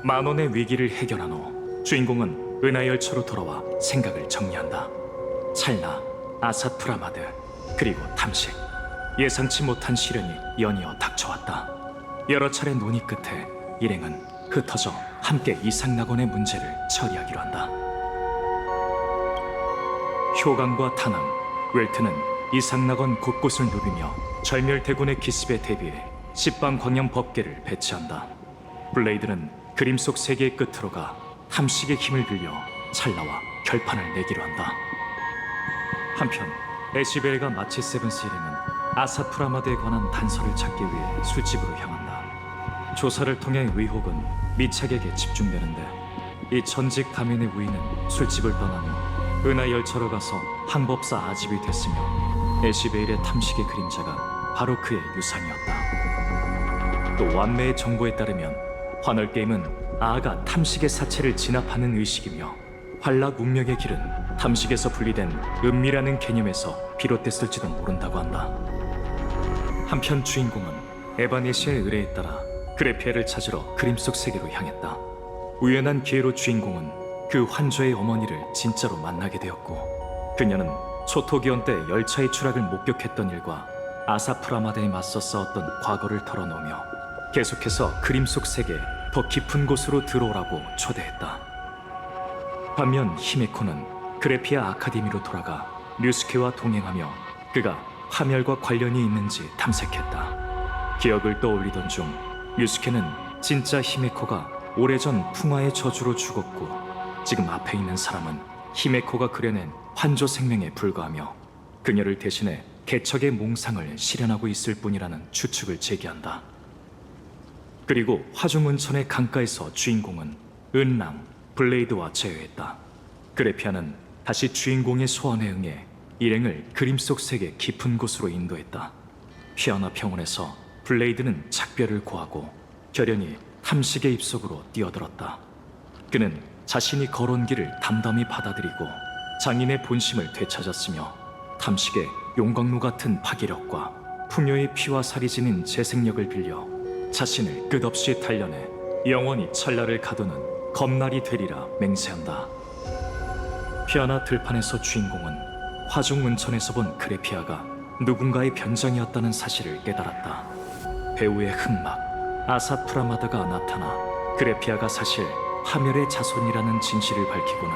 만원의 위기를 해결한 후 주인공은 은하열차로 돌아와 생각을 정리한다. 찰나, 아사투라마드, 그리고 탐식, 예상치 못한 시련이 연이어 닥쳐왔다. 여러 차례 논의 끝에 일행은 흩어져 함께 이상낙원의 문제를 처리하기로 한다. 효강과 탄왕, 웰트는 이상낙원 곳곳을 누비며 절멸대군의 기습에 대비해 십방광염 법계를 배치한다. 블레이드는 그림 속 세계의 끝으로 가 탐식의 힘을 빌려 찰나와 결판을 내기로 한다. 한편 에시벨과 마치 세븐스 일행은 아사투라마드에 관한 단서를 찾기 위해 술집으로 향한다. 조사를 통해 의혹은 미착에게 집중되는데 이 전직 가면의 우인은 술집을 떠난 후 은하열차로 가서 항법사 아집이 됐으며 에시베일의 탐식의 그림자가 바로 그의 유산이었다. 또 완매의 정보에 따르면 환월게임은 아가 탐식의 사체를 진압하는 의식이며 환락 운명의 길은 탐식에서 분리된 은미라는 개념에서 비롯됐을지도 모른다고 한다. 한편 주인공은 에바네시아의 의뢰에 따라 그래피아를 찾으러 그림 속 세계로 향했다. 우연한 기회로 주인공은 그 환조의 어머니를 진짜로 만나게 되었고, 그녀는 초토기원 때 열차의 추락을 목격했던 일과 아사프라마드에 맞서 싸웠던 과거를 털어놓으며 계속해서 그림 속 세계에 더 깊은 곳으로 들어오라고 초대했다. 반면 히메코는 그래피아 아카데미로 돌아가 류스케와 동행하며 그가 파멸과 관련이 있는지 탐색했다. 기억을 떠올리던 중 류스케는 진짜 히메코가 오래전 풍화의 저주로 죽었고 지금 앞에 있는 사람은 히메코가 그려낸 환조 생명에 불과하며 그녀를 대신해 개척의 몽상을 실현하고 있을 뿐이라는 추측을 제기한다. 그리고 화중은천의 강가에서 주인공은 은랑, 블레이드와 제외했다. 그래피아는 다시 주인공의 소원에 응해 일행을 그림 속 세계 깊은 곳으로 인도했다. 피아나 평원에서 블레이드는 작별을 고하고 결연히 탐식의 입속으로 뛰어들었다. 그는 자신이 걸어온 길을 담담히 받아들이고 장인의 본심을 되찾았으며 탐식의 용광로 같은 파괴력과 풍요의 피와 살이 지닌 재생력을 빌려 자신을 끝없이 단련해 영원히 찰나를 가두는 검날이 되리라 맹세한다. 피아나 들판에서 주인공은 화중문천에서 본 그래피아가 누군가의 변장이었다는 사실을 깨달았다. 배우의 흑막 아사투라마드가 나타나 그래피아가 사실 파멸의 자손이라는 진실을 밝히고는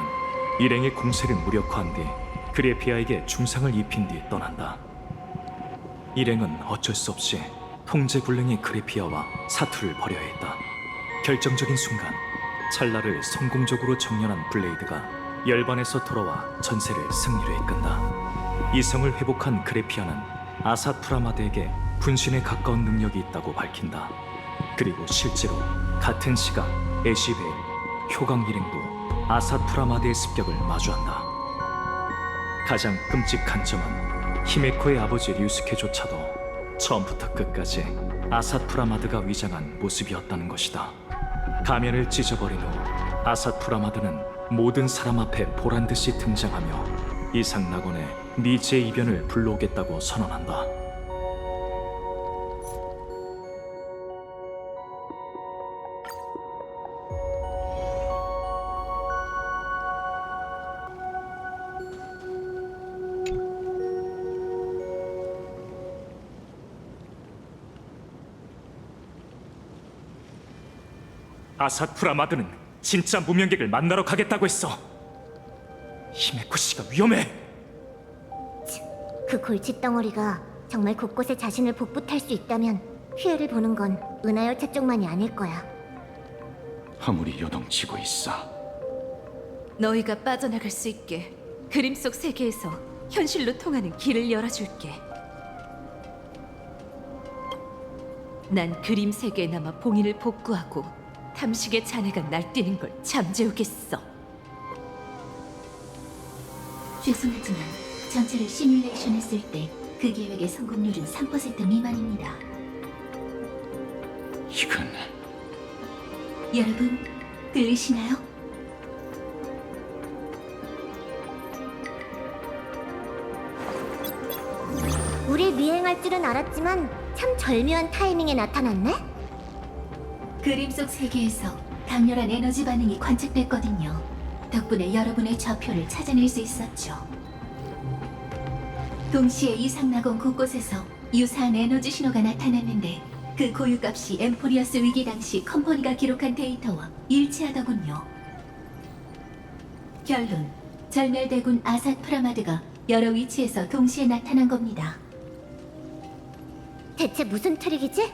일행의 공세를 무력화한 뒤 그래피아에게 중상을 입힌 뒤 떠난다. 일행은 어쩔 수 없이 통제불능의 그래피아와 사투를 벌여야 했다. 결정적인 순간 찰나를 성공적으로 정렬한 블레이드가 열반에서 돌아와 전세를 승리로 이끈다. 이성을 회복한 그래피아는 아사투라마드에게 분신에 가까운 능력이 있다고 밝힌다. 그리고 실제로 같은 시각 에시베일, 효강 일행도 아사투라마드의 습격을 마주한다. 가장 끔찍한 점은 히메코의 아버지 류스케조차도 처음부터 끝까지 아사투라마드가 위장한 모습이었다는 것이다. 가면을 찢어버린 후 아사투라마드는 모든 사람 앞에 보란듯이 등장하며 이상낙원의 미지의 이변을 불러오겠다고 선언한다. 아사투라마드는 진짜 무명객을 만나러 가겠다고 했어. 히메코 씨가 위험해. 그 골칫덩어리가 정말 곳곳에 자신을 복붙할 수 있다면 피해를 보는 건 은하열차 쪽만이 아닐 거야. 화물이 요동치고 있어. 너희가 빠져나갈 수 있게 그림 속 세계에서 현실로 통하는 길을 열어줄게. 난 그림 세계에 남아 봉인을 복구하고 탐식의 자네가 날뛰는 걸 잠재우겠어. 죄송하지만 전체를 시뮬레이션 했을 때 그 계획의 성공률은 3% 미만입니다. 이건 여러분, 들리시나요? 우릴 미행할 줄은 알았지만 참 절묘한 타이밍에 나타났네? 그림 속 세계에서 강렬한 에너지 반응이 관측됐거든요. 덕분에 여러분의 좌표를 찾아낼 수 있었죠. 동시에 이상낙원 곳곳에서 유사한 에너지 신호가 나타났는데 그 고유값이 엠포리어스 위기 당시 컴퍼니가 기록한 데이터와 일치하더군요. 결론, 절멸대군 아삿 프라마드가 여러 위치에서 동시에 나타난 겁니다. 대체 무슨 트릭이지?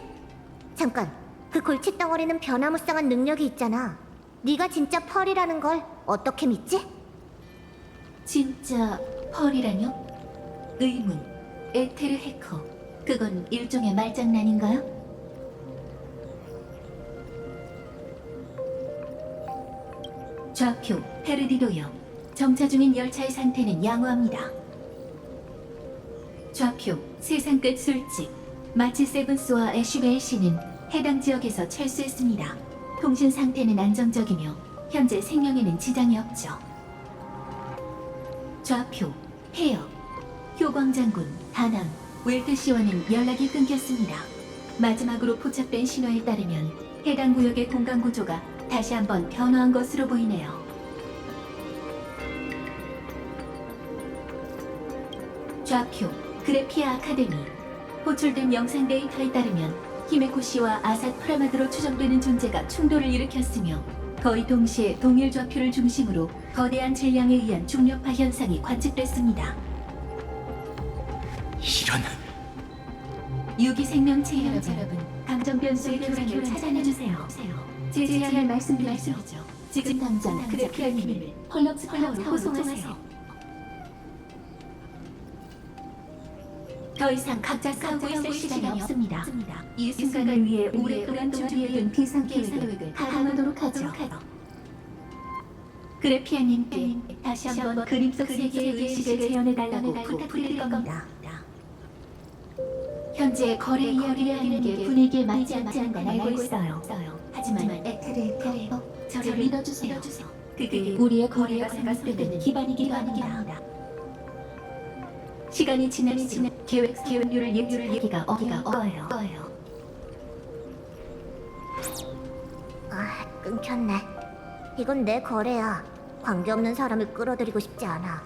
잠깐, 그 골칫 덩어리는 변화무쌍한 능력이 있잖아. 네가 진짜 펄이라는 걸 어떻게 믿지? 진짜 펄이라뇨? 의문, 에테르 해커, 그건 일종의 말장난인가요? 좌표, 페르디도요. 정차 중인 열차의 상태는 양호합니다. 좌표, 세상 끝 술집. 마치 세븐스와 애쉬베일 씨는 해당 지역에서 철수했습니다. 통신 상태는 안정적이며 현재 생명에는 지장이 없죠. 좌표, 해역. 효광장군, 다낭, 웰트 씨와는 연락이 끊겼습니다. 마지막으로 포착된 신호에 따르면 해당 구역의 공간 구조가 다시 한번 변화한 것으로 보이네요. 좌표, 그래피아 아카데미. 호출된 영상 데이터에 따르면 히메코 씨와 아삿 프라마드로 추정되는 존재가 충돌을 일으켰으며 거의 동시에 동일 좌표를 중심으로 거대한 질량에 의한 중력파 현상이 관측됐습니다. 이런... 유기 생명체 여러분, 감정 변수의 교란을 차단해주세요. 제 제안을 말씀드리죠. 지금 당장 그래피아님을 펄럭스 파워로 호송하세요. 더 이상 각자 싸우고 있을 시간이 없습니다. 이 순간을 위해 오랫동안 준비해둔 비상 계획을 강화하도록 하죠. 그래피아님께 다시 한번 그림 속 세계의 의식을 재현해달라고 부탁드릴 겁니다. 현재 거래 이야기를 하는 게 분위기에 맞지 않는 건 알고 있어요. 하지만 에테르 저를 믿어주세요. 그게 우리의 거래가 잘못되는 기반이기도 합니다. 시간이 지날수록 계획률을 예측하기가 어려워요. 아, 끊겼네. 이건 내 거래야. 관계없는 사람을 끌어들이고 싶지 않아.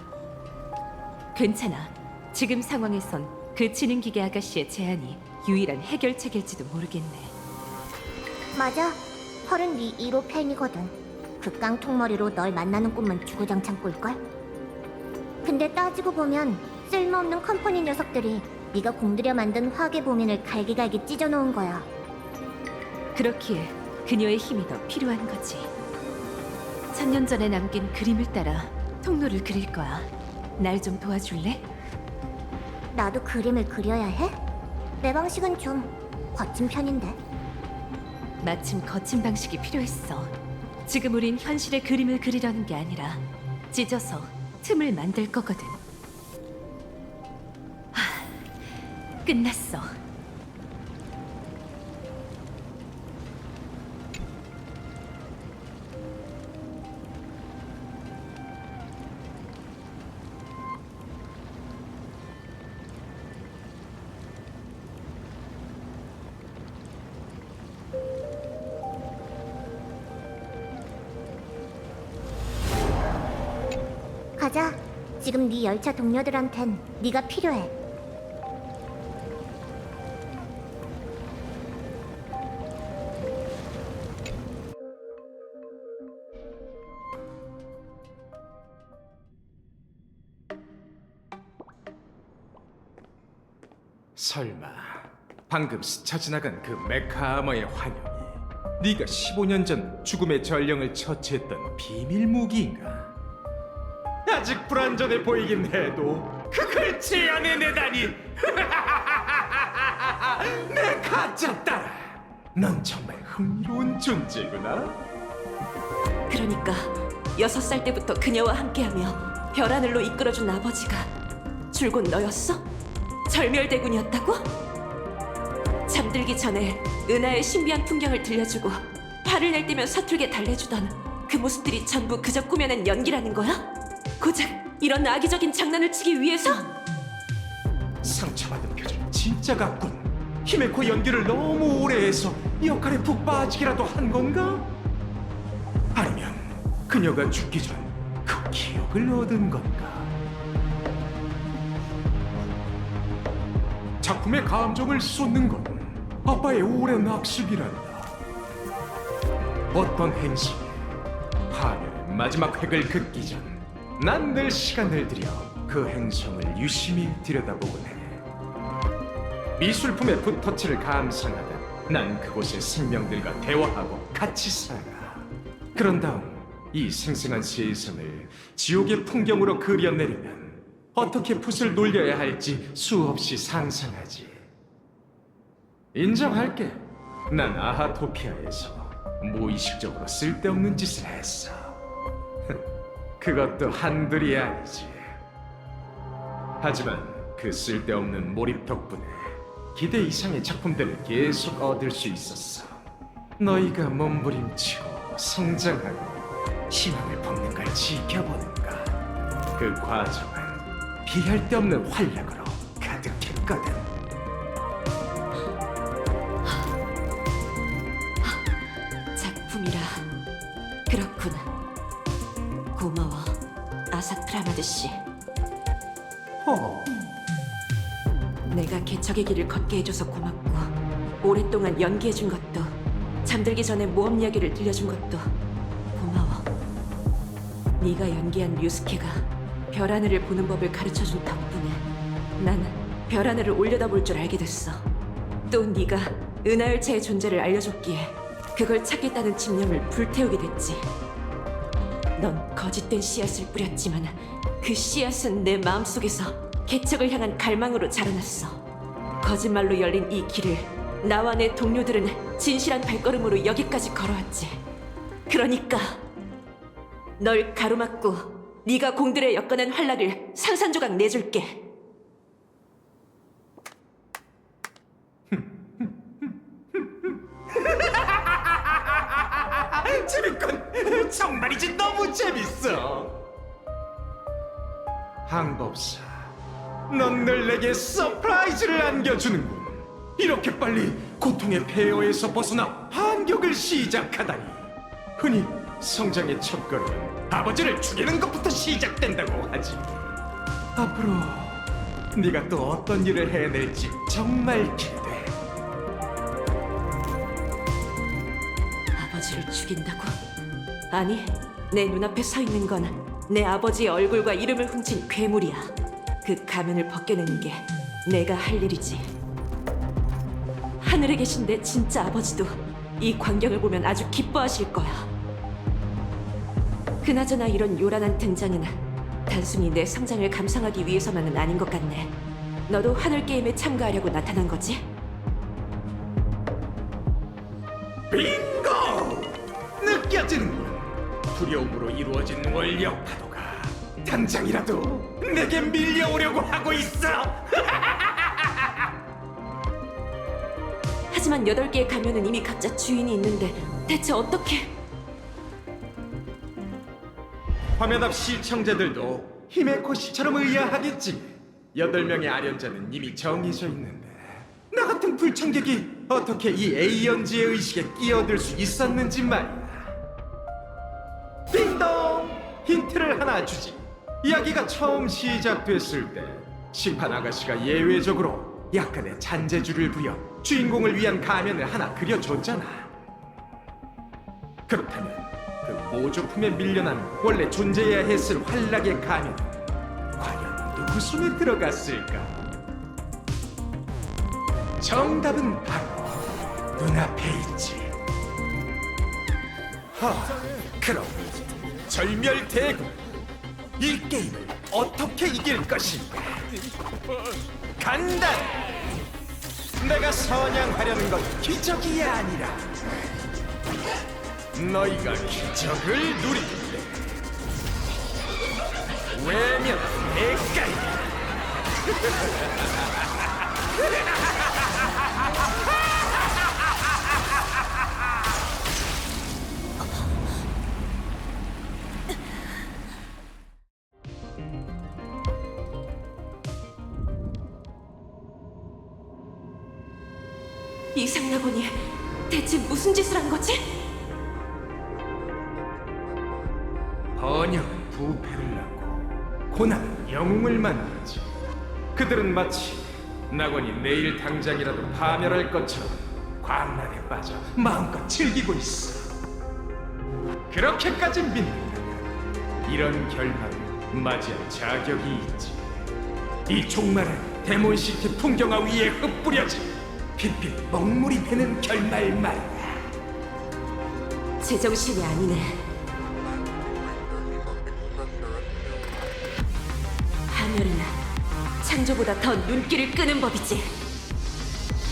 괜찮아. 지금 상황에선 그 지능기계 아가씨의 제안이 유일한 해결책일지도 모르겠네. 맞아. 펄은 네 1호 팬이거든. 그 깡통머리로 널 만나는 꿈만 주구장창 꿀걸? 근데 따지고 보면 쓸모없는 컴퍼니 녀석들이 네가 공들여 만든 화계 봉인을 갈기갈기 찢어놓은 거야. 그렇기에 그녀의 힘이 더 필요한 거지. 1000년 전에 남긴 그림을 따라 통로를 그릴 거야. 날 좀 도와줄래? 나도 그림을 그려야 해? 내 방식은 좀 거친 편인데. 마침 거친 방식이 필요했어. 지금 우린 현실의 그림을 그리려는 게 아니라 찢어서 틈을 만들 거거든. 끝났어. 가자. 지금 네 열차 동료들한텐 네가 필요해. 설마 방금 스쳐 지나간 그 메카아머의 환영이 네가 15년 전 죽음의 전령을 처치했던 비밀 무기인가? 아직 불완전해 보이긴 해도 그걸 제안해내다니! 내 가짜 딸아! 넌 정말 흥미로운 존재구나. 그러니까 6살 때부터 그녀와 함께하며 별하늘로 이끌어준 아버지가 줄곧 너였어? 절멸대군이었다고? 잠들기 전에 은하의 신비한 풍경을 들려주고 화를 낼 때면 서툴게 달래주던 그 모습들이 전부 그저 꾸며낸 연기라는 거야? 고작 이런 악의적인 장난을 치기 위해서? 상처받은 표정 진짜 같군. 히메코 연기를 너무 오래 해서 역할에 푹 빠지기라도 한 건가? 아니면 그녀가 죽기 전 그 기억을 얻은 건가? 작품에 감정을 쏟는 건 아빠의 오랜 학습이란다. 어떤 행식이 파멸의 마지막 획을 긋기 전 난 늘 시간을 들여 그 행성을 유심히 들여다보곤 해. 미술품의 붓터치를 감상하듯 난 그곳의 생명들과 대화하고 같이 살아. 그런 다음 이 생생한 세상을 지옥의 풍경으로 그려내려면 어떻게 붓을 놀려야 할지 수없이 상상하지. 인정할게. 난 아하토피아에서 무의식적으로 쓸데없는 짓을 했어. 그것도 한둘이 아니지. 하지만 그 쓸데없는 몰입 덕분에 기대 이상의 작품들을 계속 얻을 수 있었어. 너희가 몸부림치고 성장하고 희망을 품는 걸 지켜보는가. 그 과정은 비할 데 없는 활력으로 가득했거든. 작품이라 그렇구나. 고마워, 아사트라마드 씨. 내가 개척의 길을 걷게 해줘서 고맙고, 오랫동안 연기해준 것도, 잠들기 전에 모험 이야기를 들려준 것도 고마워. 네가 연기한 류스케가 별 하늘을 보는 법을 가르쳐준 덕분에 난 별 하늘을 올려다볼 줄 알게 됐어. 또 네가 은하열차의 존재를 알려줬기에 그걸 찾겠다는 집념을 불태우게 됐지. 넌 거짓된 씨앗을 뿌렸지만 그 씨앗은 내 마음속에서 개척을 향한 갈망으로 자라났어. 거짓말로 열린 이 길을 나와 내 동료들은 진실한 발걸음으로 여기까지 걸어왔지. 그러니까 널 가로막고 네가 공들여 엮어낸 활락을 산산조각 내줄게. 재밌군. 정말이지, 너무 재밌어. 항법사, 넌 늘 내게 서프라이즈를 안겨주는군. 이렇게 빨리 고통의 폐허에서 벗어나 반격을 시작하다니. 흔히 성장의 첫걸음은 아버지를 죽이는 것부터 시작된다고 하지. 앞으로 네가 또 어떤 일을 해낼지 정말 기대돼. 아버지를 죽인다고? 아니, 내 눈앞에 서 있는 건 내 아버지의 얼굴과 이름을 훔친 괴물이야. 그 가면을 벗겨내는 게 내가 할 일이지. 하늘에 계신 내 진짜 아버지도 이 광경을 보면 아주 기뻐하실 거야. 그나저나 이런 요란한 등장은 단순히 내 성장을 감상하기 위해서만은 아닌 것 같네. 너도 하늘 게임에 참가하려고 나타난 거지? 빙고! 느껴지는군. 두려움으로 이루어진 원력 파도가 당장이라도 내게 밀려오려고 하고 있어. 하지만 8개의 가면은 이미 각자 주인이 있는데 대체 어떻게... 화면 앞 시청자들도 히메코 씨처럼 의아하겠지. 8명의 아련자는 이미 정해져 있는데 나 같은 불청객이 어떻게 이 에이언즈의 의식에 끼어들 수 있었는지 말이야. 띵동! 힌트를 하나 주지. 이야기가 처음 시작됐을 때 심판 아가씨가 예외적으로 약간의 잔재주를 부려 주인공을 위한 가면을 하나 그려줬잖아. 그렇다면 그 모조품에 밀려난 원래 존재해야 했을 활락의 가면은 과연 누구 손에 들어갔을까? 정답은 바로 눈앞에 있지. 그럼 절멸대군, 이 게임을 어떻게 이길 것인가? 간다! 내가 선양하려는 건 기적이 아니라 너희가 기적을 누릴 때 외면 대가야. 이상나곤이 대체 무슨 짓을 한 거지? 번영은 부패를 낳고 고난은 영웅을 만들지. 그들은 마치 낙원이 내일 당장이라도 파멸할 것처럼 광란에 빠져 마음껏 즐기고 있어. 그렇게까지 믿는다면 이런 결말을 맞이할 자격이 있지. 이 종말은 데몬시티 풍경화 위에 흩뿌려진 빛빛 먹물이 되는 결말 말이야. 제정신이 아니네. 파멸은 창조보다 더 눈길을 끄는 법이지.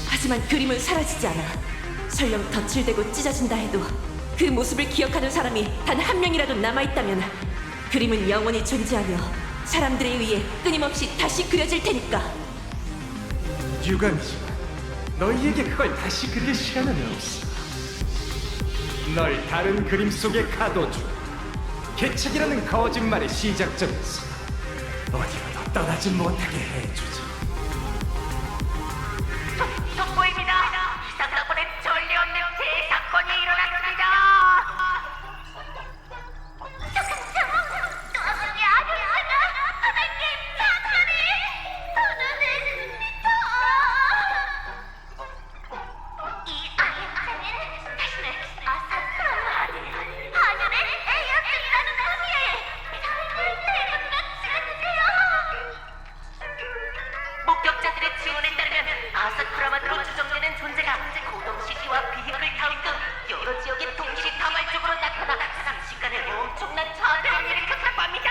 하지만 그림은 사라지지 않아. 설령 덧칠되고 찢어진다 해도 그 모습을 기억하는 사람이 단 한 명이라도 남아있다면 그림은 영원히 존재하며 사람들에 의해 끊임없이 다시 그려질 테니까. 유감이지만 너희에게 그걸 다시 그릴 시간은 없어. 널 다른 그림 속에 가둬줘. 개척이라는 거짓말의 시작점에서 어디로도 떠나지 못하게 해주지. 속보입니다. 이상사건의 전례 없는 대사건이 일어났습니다. 도와주기 아니었으면 하나님 장난이 터져냈습니다. 이 아이한테는 다시는 아사크라마 하늘의 에어증이라는 의미의 삶을 되돌려주세요. 목격자들의 증언에 따르면 아사쿠라마드로 추정되는 존재가 고동시티와 비핵을 다룬 등 여러 지역의 동시에 다발적으로 나타나 순식간에 엄청난 차별을 일으켰다고 합니다.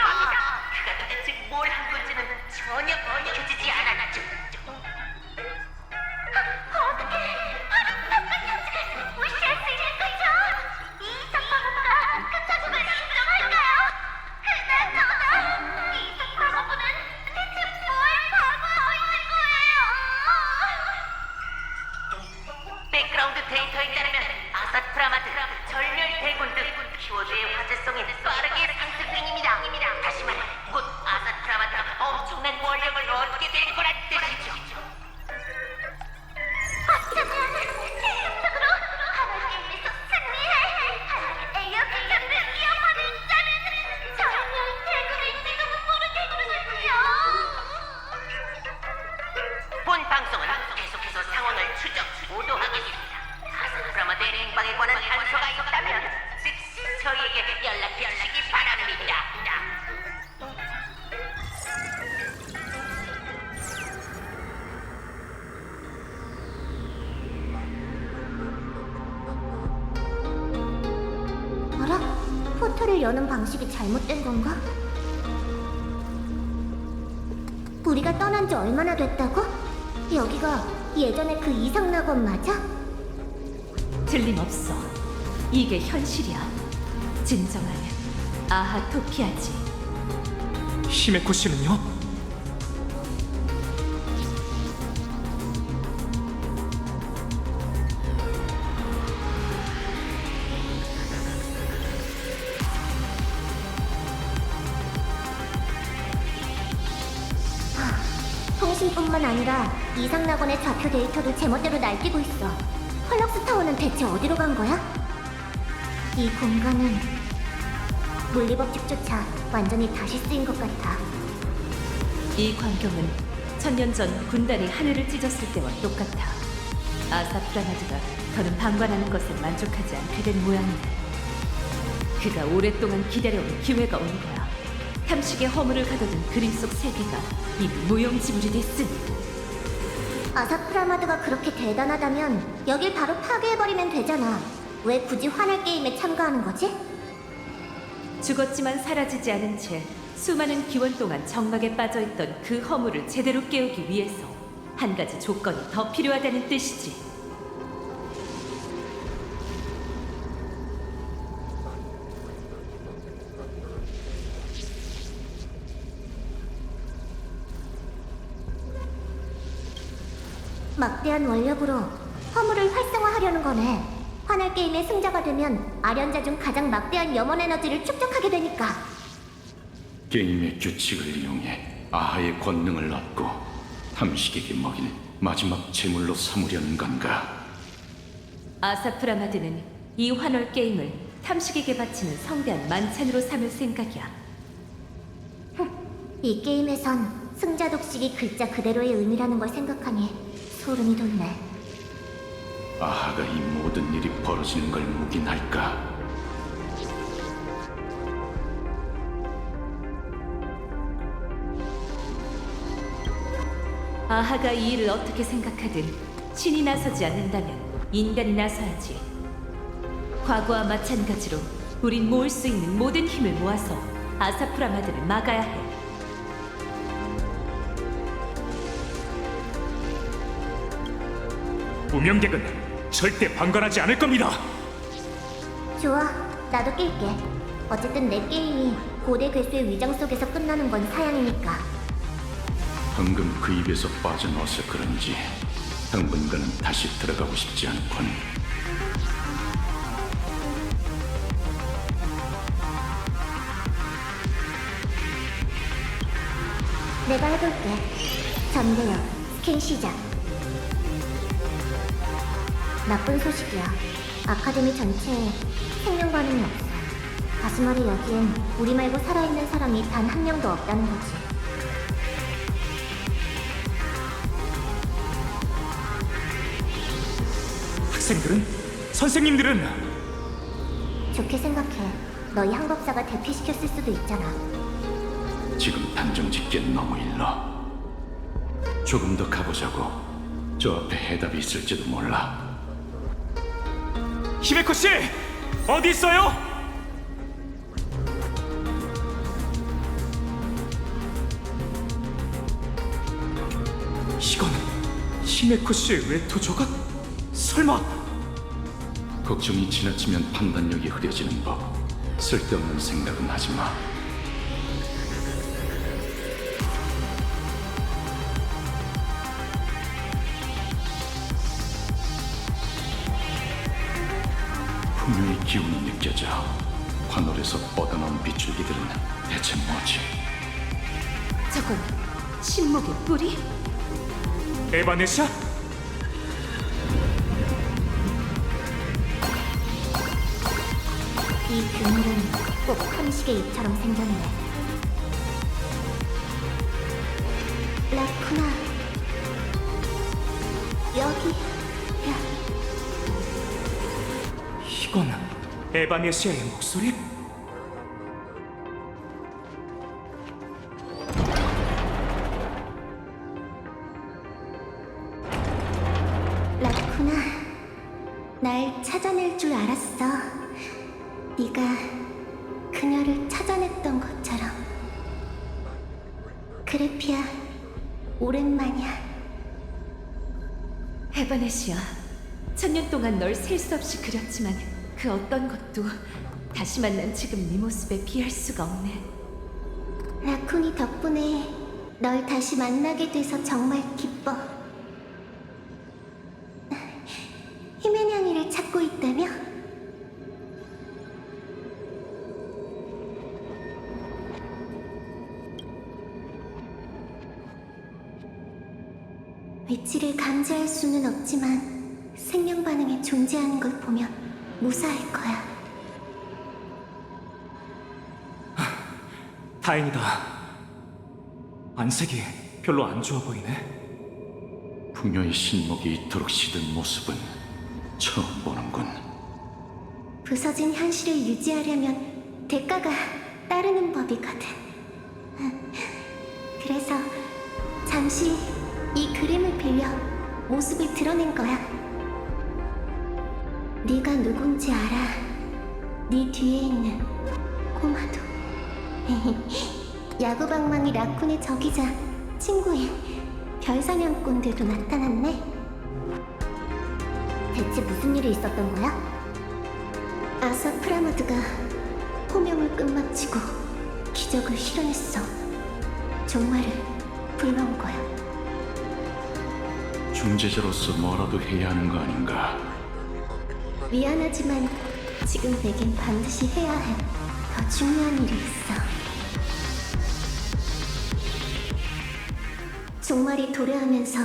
그가 도대체 뭘 한 건지는 전혀 밝혀지지 않았죠. 어떻게 아름답은 현실을 무시할 수 있는 거죠? 이 사파고가 그 자국을 인정할까요? 그나저나 이 사파고는 대체 뭘 바보하고 있는 거예요? 백그라운드 데이터에 따르면 아사프라마드, 절멸 대군 등 키워드의 화제성이 빠르게 상승 중입니다. 다시 말해 곧 아사프라마드가 엄청난 원력을 얻게 될 거란 뜻이죠. 어쩌면 최종적으로 하나님께서 승리해 하나님의 에어비전을 이어받을 자는 절멸 대군일지도 모르겠군요. 본 방송은 계속해서 상황을 추적, 보도하겠습니다. 아사프라마드의 행방에 관한 단서가 있다면 즉시 저희에게 연락해 주시기 바랍니다. 어라? 포털을 여는 방식이 잘못된 건가? 우리가 떠난 지 얼마나 됐다고? 여기가 예전에 그 이상낙원 맞아? 틀림없어. 이게 현실이야. 진정한 아하토피아지. 히메코 씨는요? 통신뿐만 아니라 이상낙원의 좌표 데이터도 제멋대로 날뛰고 있어. 펄럭스 타워는 대체 어디로 간 거야? 이 공간은 물리법칙조차 완전히 다시 쓰인 것 같아. 이 광경은 천년 전 군단이 하늘을 찢었을 때와 똑같아. 아사프라마드가 더는 방관하는 것에 만족하지 않게 된 모양이다. 그가 오랫동안 기다려온 기회가 온 거야. 탐식의 허물을 가둬둔 그림 속 세계가 이미 무용지물이 됐으니. 아사프라마드가 그렇게 대단하다면 여길 바로 파괴해버리면 되잖아. 왜 굳이 환할 게임에 참가하는 거지? 죽었지만 사라지지 않은 채 수많은 기원 동안 정막에 빠져있던 그 허물을 제대로 깨우기 위해서 한 가지 조건이 더 필요하다는 뜻이지. 막대한 원력으로 허물을 활성화하려는 거네. 환할 게임의 승자가 되면 아련자 중 가장 막대한 염원 에너지를 축적하게 되니까. 게임의 규칙을 이용해 아하의 권능을 얻고 탐식에게 먹일 마지막 제물로 삼으려는 건가? 아사프라마드는 이 환월 게임을 탐식에게 바치는 성대한 만찬으로 삼을 생각이야. 이 게임에선 승자 독식이 글자 그대로의 의미라는 걸 생각하니 소름이 돋네. 아하가 이 모든 일이 벌어지는 걸 묵인할까? 아하가 이 일을 어떻게 생각하든 신이 나서지 않는다면 인간이 나서야지. 과거와 마찬가지로 우린 모을 수 있는 모든 힘을 모아서 아사프라마드를 막아야 해. 운명객은 절대 방관하지 않을 겁니다. 좋아, 나도 낄게. 어쨌든 내 게임이 고대 괴수의 위장 속에서 끝나는 건 사양이니까. 방금 그 입에서 빠져나와서 그런지 당분간은 다시 들어가고 싶지 않군. 내가 해볼게. 전대요, 스캔 시작. 나쁜 소식이야. 아카데미 전체에 생명 반응이 없어. 다시 말해 여기엔 우리 말고 살아있는 사람이 단 한 명도 없다는 거지. 학생들은? 선생님들은? 좋게 생각해. 너희 한법사가 대피시켰을 수도 있잖아. 지금 단정 짓기엔 너무 일러. 조금 더 가보자고. 저 앞에 해답이 있을지도 몰라. 히메코 씨! 어디 있어요? 이건 히메코 씨의 외토 조각? 설마 걱정이 지나치면 판단력이 흐려지는 법. 쓸데없는 생각은 하지 마. 분명히 기운이 느껴져. 환월에서 뻗어나온 비줄기들은 대체 뭐지? 저건 신목의 뿌리? 에바네샤? 이 괴물은 꼭 탐식의 입처럼 생겼네. 라쿠나, 여기야. 이건 에바네시아의 목소리? 라쿠나, 날 찾아낼 줄 알았어. 네가 그녀를 찾아냈던 것처럼. 그래피아, 오랜만이야. 헤바네시아, 천년 동안 널 셀 수 없이 그렸지만 그 어떤 것도 다시 만난 지금 네 모습에 비할 수가 없네. 라쿠니 덕분에 널 다시 만나게 돼서 정말 기뻐. 히메냥이를 찾고 있다며? 위치를 감지할 수는 없지만 생명 반응이 존재하는 걸 보면 무사할 거야. 다행이다. 안색이 별로 안 좋아 보이네. 풍요의 신목이 이토록 시든 모습은 처음 보는군. 부서진 현실을 유지하려면 대가가 따르는 법이거든. 그래서 잠시 이 그림을 빌려 모습을 드러낸 거야. 네가 누군지 알아. 네 뒤에 있는 꼬마도. 야구방망이 라쿤의 적이자 친구인 별사냥꾼들도 나타났네. 대체 무슨 일이 있었던 거야? 아사 프라마드가 호명을 끝마치고 기적을 실현했어. 종말을 불러온 거야. 중재자로서 뭐라도 해야 하는 거 아닌가? 미안하지만 지금 내겐 반드시 해야 할 더 중요한 일이 있어. 종말이 도래하면서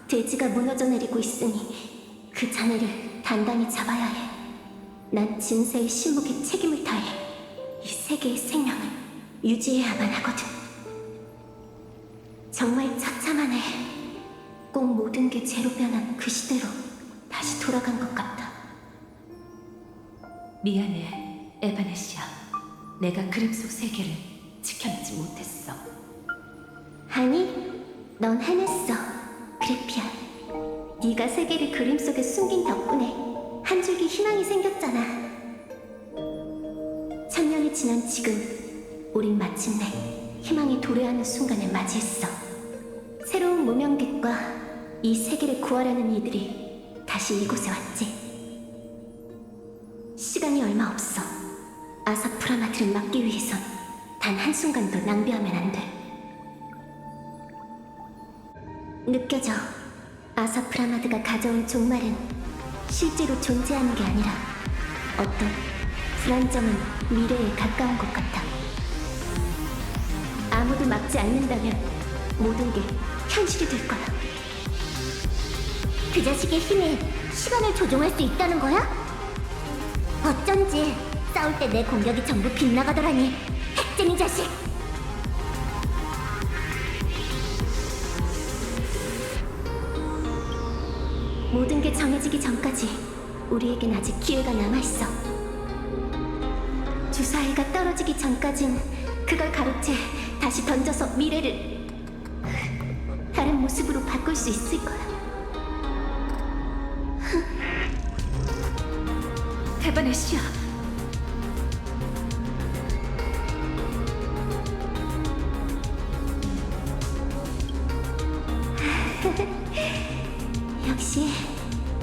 대지가 무너져 내리고 있으니 그 자네를 단단히 잡아야 해. 난 진세의 신목에 책임을 다해 이 세계의 생명을 유지해야만 하거든. 정말 처참하네. 꼭 모든 게 제로 변한 그 시대로 다시 돌아간 것 같다. 미안해, 에바네시아. 내가 그림 속 세계를 지켜내지 못했어. 아니, 넌 해냈어, 그래피아. 네가 세계를 그림 속에 숨긴 덕분에 한 줄기 희망이 생겼잖아. 1000년이 지난 지금, 우린 마침내 희망이 도래하는 순간을 맞이했어. 새로운 무명객과 이 세계를 구하려는 이들이 다시 이곳에 왔지. 시간이 얼마 없어. 아사프라마드를 막기 위해선 단 한순간도 낭비하면 안 돼. 느껴져. 아사프라마드가 가져온 종말은 실제로 존재하는 게 아니라 어떤 불안정한 미래에 가까운 것 같아. 아무도 막지 않는다면 모든 게 현실이 될 거야. 그 자식의 힘에 시간을 조종할 수 있다는 거야? 어쩐지 싸울 때 내 공격이 전부 빗나가더라니. 핵쟁이 자식! 모든 게 정해지기 전까지 우리에겐 아직 기회가 남아있어. 주사위가 떨어지기 전까진 그걸 가로채 다시 던져서 미래를 다른 모습으로 바꿀 수 있을 거야. 에바네시아. 역시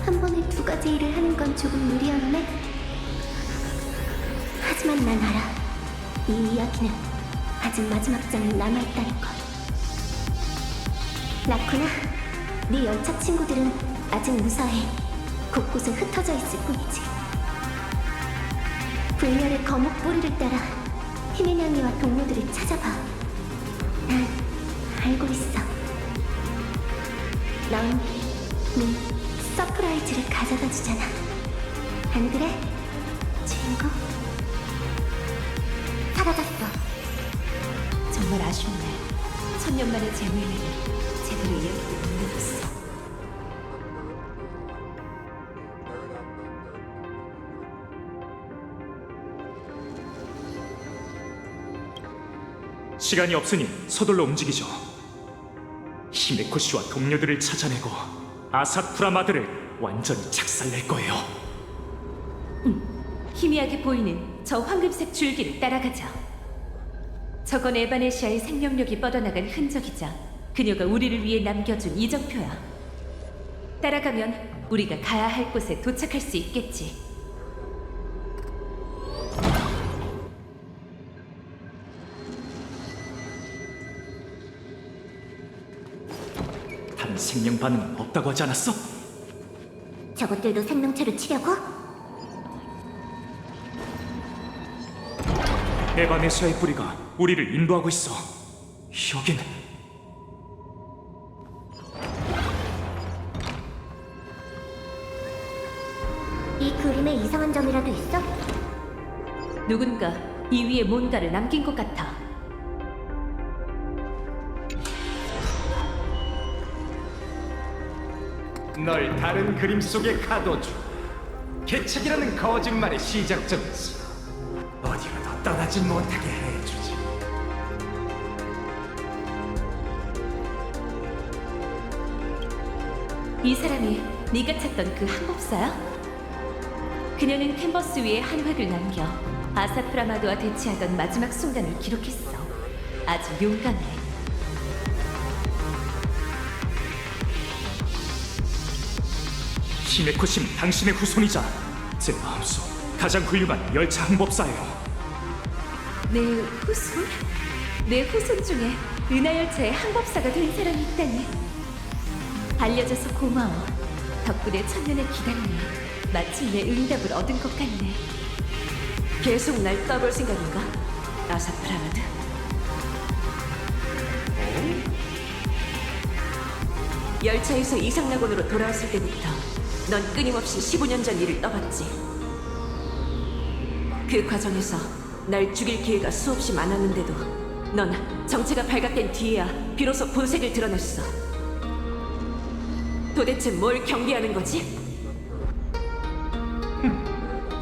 한 번에 두 가지 일을 하는 건 조금 무리였네. 하지만 난 알아. 이 이야기는 아직 마지막 장이 남아있다는 걸. 라쿠나, 네 열차 친구들은 아직 무사해. 곳곳에 흩어져 있을 뿐이지. 불멸의 거목 뿌리를 따라 힘의 냥이와 동료들을 찾아봐. 난 알고 있어. 넌 네 서프라이즈를 가져다 주잖아. 안 그래? 주인공? 사라졌어. 정말 아쉽네. 1000년 만의 재미를 제대로 이야기를 못 해봤어. 시간이 없으니 서둘러 움직이죠. 히메코시와 동료들을 찾아내고 아사쿠라마드를 완전히 작살낼 거예요. 희미하게 보이는 저 황금색 줄기를 따라가자. 저건 에바네시아의 생명력이 뻗어나간 흔적이자 그녀가 우리를 위해 남겨준 이정표야. 따라가면 우리가 가야 할 곳에 도착할 수 있겠지. 다른 생명 반응은 없다고 하지 않았어? 저것들도 생명체를 치려고? 에바네시아의 뿌리가 우리를 인도하고 있어. 여긴 이 그림에 이상한 점이라도 있어? 누군가 이 위에 뭔가를 남긴 것 같아. 널 다른 그림 속에 가둬줘. 개척이라는 거짓말의 시작점에서 어디로도 떠나지 못하게 해주지. 이 사람이 네가 찾던 그 항법사야? 그녀는 캔버스 위에 한 획을 남겨 아사프라마드와 대치하던 마지막 순간을 기록했어. 아주 용감해. 히메코시는 당신의 후손이자 제 마음속 가장 훌륭한 열차 항법사예요. 내 후손? 내 후손 중에 은하열차의 항법사가 된 사람이 있다니. 알려줘서 고마워. 덕분에 1000년의 기다림이 마침내 응답을 얻은 것 같네. 계속 날 떠볼 생각인가? 아사프라마드. 열차에서 이상낙원으로 돌아왔을 때부터 넌 끊임없이 15년 전 일을 떠봤지. 그 과정에서 날 죽일 기회가 수없이 많았는데도 넌 정체가 발각된 뒤에야 비로소 본색을 드러냈어. 도대체 뭘 경계하는 거지?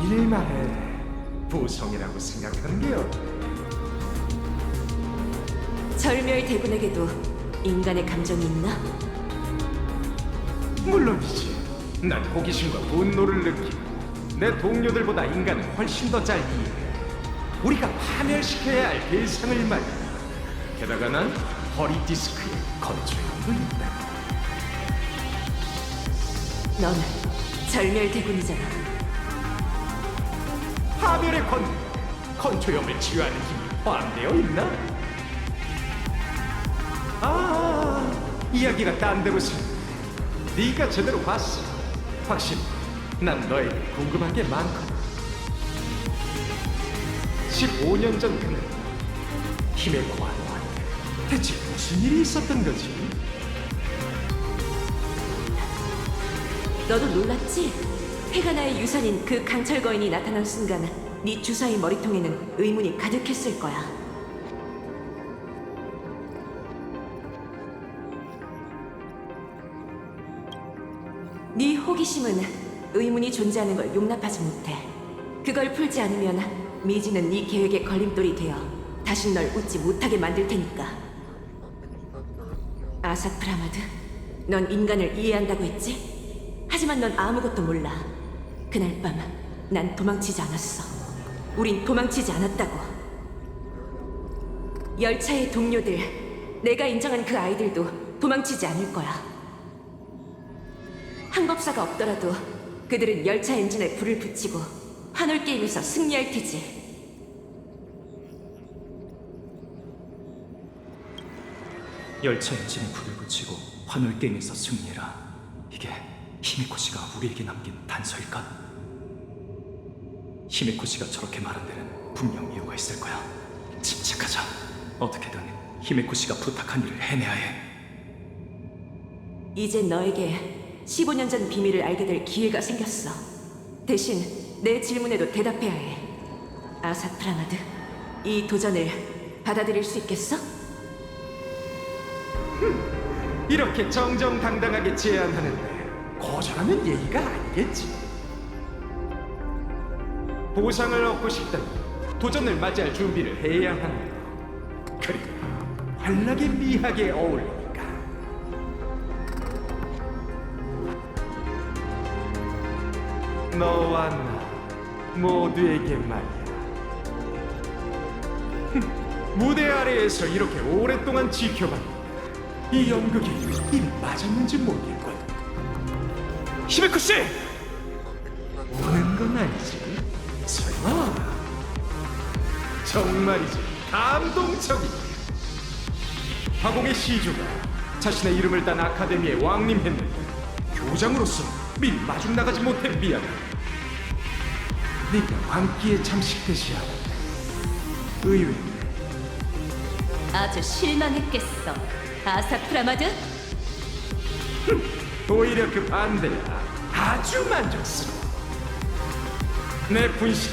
일말에 부성이라고 생각하는 게 어때? 절멸대군에게도 인간의 감정이 있나? 물론이지. 난 호기심과 분노를 느끼고 내 동료들보다 인간은 훨씬 더 잘 이해해. 우리가 파멸시켜야 할 대상을 말이야. 게다가 난 허리 디스크에 건조염도 있다. 넌 절멸대군이잖아. 파멸의 건조염을 치유하는 힘이 포함되어 있나? 이야기가 딴 데로 새. 네가 제대로 봤어. 확실히 난 너에게 궁금한 게 많거든. 15년 전 그날 힘의 고아노한테 대체 무슨 일이 있었던 거지? 너도 놀랐지? 페가나의 유산인 그 강철 거인이 나타난 순간 네 주사위 머리통에는 의문이 가득했을 거야. 네 호기심은 의문이 존재하는 걸 용납하지 못해. 그걸 풀지 않으면 미지는 네 계획의 걸림돌이 되어 다신 널 웃지 못하게 만들 테니까. 아삭 프라마드, 넌 인간을 이해한다고 했지? 하지만 넌 아무것도 몰라. 그날 밤 난 도망치지 않았어. 우린 도망치지 않았다고. 열차의 동료들, 내가 인정한 그 아이들도 도망치지 않을 거야. 항법사가 없더라도 그들은 열차 엔진에 불을 붙이고 환월 게임에서 승리할 테지. 열차 엔진에 불을 붙이고 환월 게임에서 승리해라. 이게 히메코 씨가 우리에게 남긴 단서일까? 히메코 씨가 저렇게 말한 데는 분명 이유가 있을 거야. 침착하자. 어떻게든 히메코 씨가 부탁한 일을 해내야 해. 이제 너에게 15년 전 비밀을 알게 될 기회가 생겼어. 대신 내 질문에도 대답해야 해. 아삭 프라마드, 이 도전을 받아들일 수 있겠어? 이렇게 정정당당하게 제안하는데 거절하면 예의가 아니겠지. 보상을 얻고 싶다면 도전을 맞이할 준비를 해야 한다. 그리고 환락의 미학에 어울리니까. 너와 나 모두에게 말이야. 무대 아래에서 이렇게 오랫동안 지켜봤는데 이 연극이 이미 맞았는지 모르겠군. 히메코 씨! 우는 건 아니지? 설마? 정말이지 감동적이야. 화공의 시조가 자신의 이름을 딴 아카데미에 왕림했는데 교장으로서 미리 마중 나가지 못해 미안해. 네가 왕기에 잠식되지 않았네. 의외네. 아주 실망했겠어. 아삭 프라마드? 오히려 그 반대야. 아주 만족스러워. 내 분신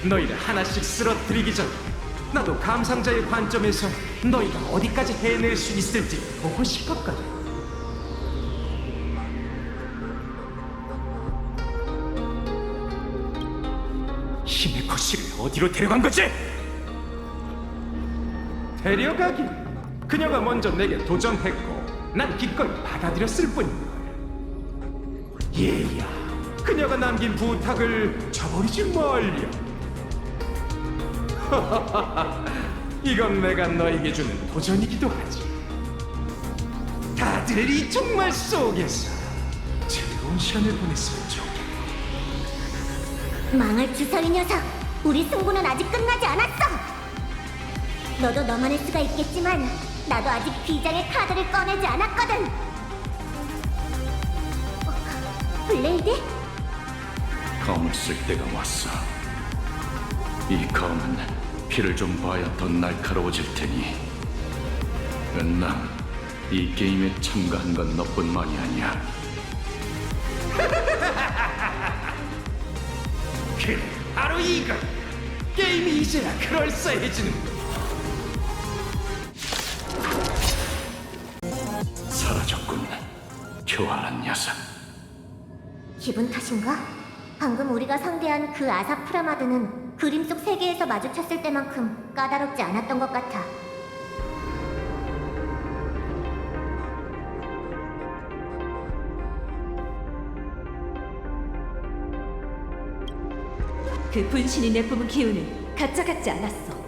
너희를 하나씩 쓰러뜨리기 전 나도 감상자의 관점에서 너희가 어디까지 해낼 수 있을지 보고 싶었거든. 히메코 씨를 어디로 데려간 거지? 데려가기. 그녀가 먼저 내게 도전했고 난 기꺼이 받아들였을 뿐인걸. 얘야, 그녀가 남긴 부탁을 저버리지 말려. 이건 내가 너에게 주는 도전이기도 하지. 다들 이 종말 속에서 즐거운 시간을 보냈으면 좋겠다. 망할 주사위 녀석! 우리 승부는 아직 끝나지 않았어! 너도 너만의 수가 있겠지만 나도 아직 비장의 카드를 꺼내지 않았거든! 블레이드? 검을 쓸 때가 왔어. 이 검은 피를 좀 봐야 더 날카로워질 테니. 은남, 이 게임에 참가한 건 너뿐만이 아니야. 그래, 바로 이거. 게임이 이제야 그럴싸해지는. 사라졌군. 교활한 녀석. 기분 탓인가? 방금 우리가 상대한 그 아사프라마드는 그림 속 세계에서 마주쳤을 때만큼 까다롭지 않았던 것 같아. 그 분신이 내뿜은 기운은 가짜 같지 않았어.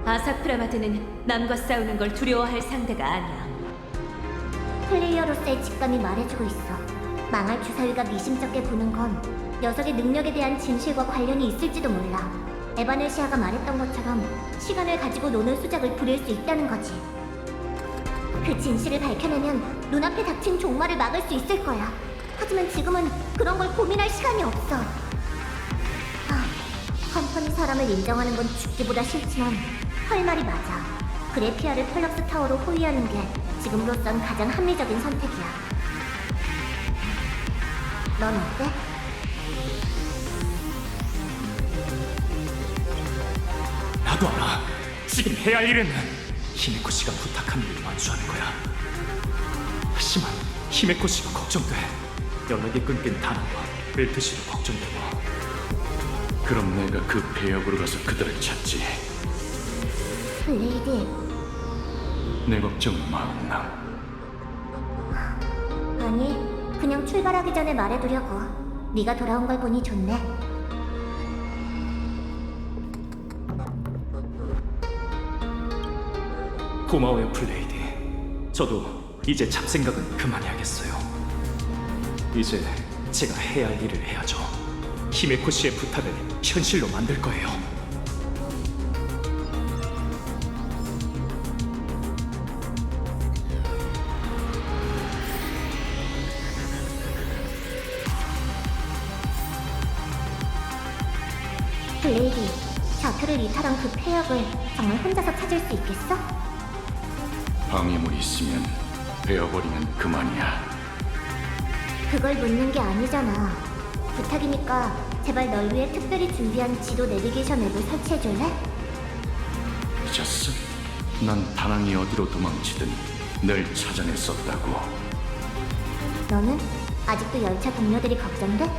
아사프라마드는 남과 싸우는 걸 두려워할 상대가 아니야. 플레이어로서의 직감이 말해주고 있어. 망할 주사위가 미심쩍게 부는 건 녀석의 능력에 대한 진실과 관련이 있을지도 몰라. 에바네시아가 말했던 것처럼 시간을 가지고 노는 수작을 부릴 수 있다는 거지. 그 진실을 밝혀내면 눈앞에 닥친 종말을 막을 수 있을 거야. 하지만 지금은 그런 걸 고민할 시간이 없어. 컴퍼니 사람을 인정하는 건 죽기보다 싫지만 할 말이 맞아. 그래피아를 펄럭스 타워로 호위하는 게 지금으로선 가장 합리적인 선택이야. 넌 어때? 나도 알아. 지금 해야 할 일은 히메코 씨가 부탁한 일을 완수하는 거야. 하지만 히메코 씨가 걱정돼. 연락이 끊긴 다나와 벨트 씨도 걱정되고. 그럼 내가 그 배역으로 가서 그들을 찾지. 블레이드, 내 걱정은 마음나. 아니, 그냥 출발하기 전에 말해두려고. 네가 돌아온 걸 보니 좋네. 고마워요, 플레이디. 저도 이제 잡생각은 그만해야겠어요. 이제 제가 해야 할 일을 해야죠. 히메코 씨의 부탁을 현실로 만들 거예요. 블레이드, 좌표를 이탈한 그 폐역을 정말 혼자서 찾을 수 있겠어? 방해물이 있으면 베어버리면 그만이야. 그걸 묻는 게 아니잖아. 부탁이니까 제발 널 위해 특별히 준비한 지도 내비게이션 앱을 설치해줄래? 잊었어? 난 다낭이 어디로 도망치든 늘 찾아냈었다고. 너는? 아직도 열차 동료들이 걱정돼?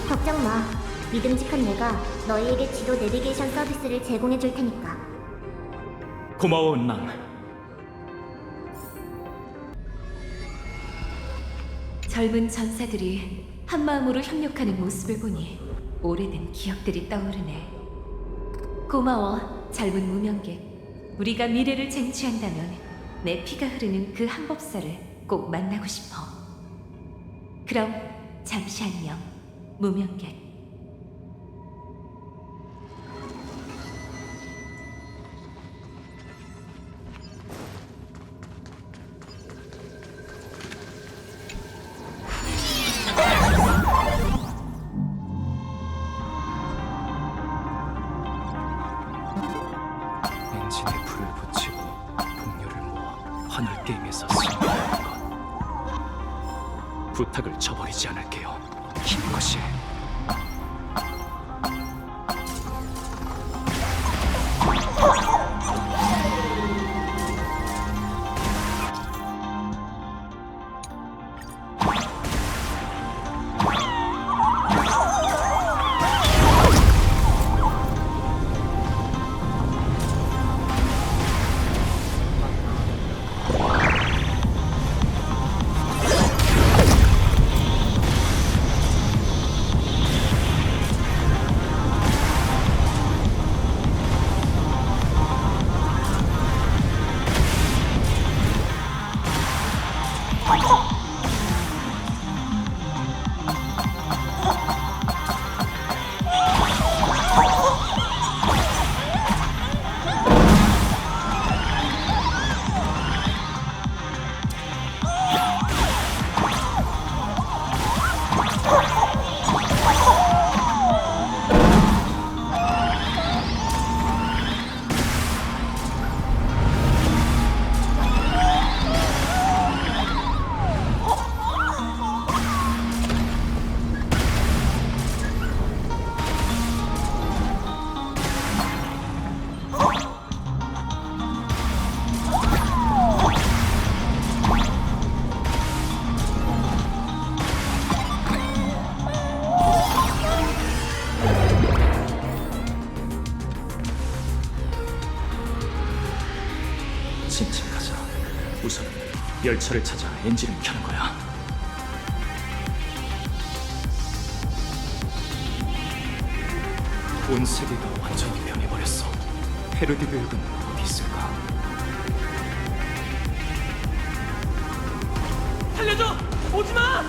걱정 마. 믿음직한 내가 너희에게 지도 내비게이션 서비스를 제공해 줄 테니까. 고마워, 은랑. 젊은 전사들이 한마음으로 협력하는 모습을 보니 오래된 기억들이 떠오르네. 고마워, 젊은 무명객. 우리가 미래를 쟁취한다면 내 피가 흐르는 그 항법사를 꼭 만나고 싶어. 그럼 잠시 안녕, 무명객. 엔진에 불을 붙이고 동료를 모아 환월 게임에서 승리하는 것. 부탁을 저버리지 않을게요, 히메코 씨. 우선 열차를 찾아 엔진을 켜는 거야. 온 세계가 완전히 변해버렸어. 헤르디 교육은 어디 있을까? 살려줘! 오지 마!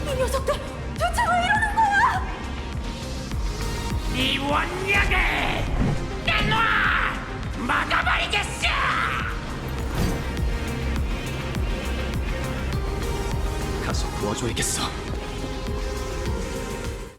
이 녀석들 대체 왜 이러는 거야? 이 원력을 내놔! 막아버리겠어! 가서 도와줘야겠어.